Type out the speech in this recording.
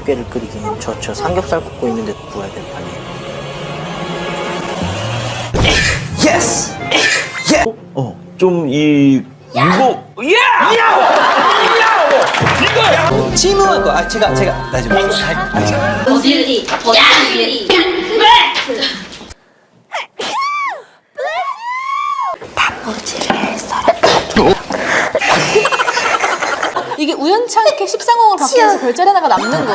꽃게를 끓이기는 저 삼겹살 굽고 있는데 구워야 될 판이에요. 예스! 예! 좀 이거 질문할 거. 제가 나 지금 버질이 이게 우연찮게 13공을 받기 위해서 별자리 하나가 남는 거.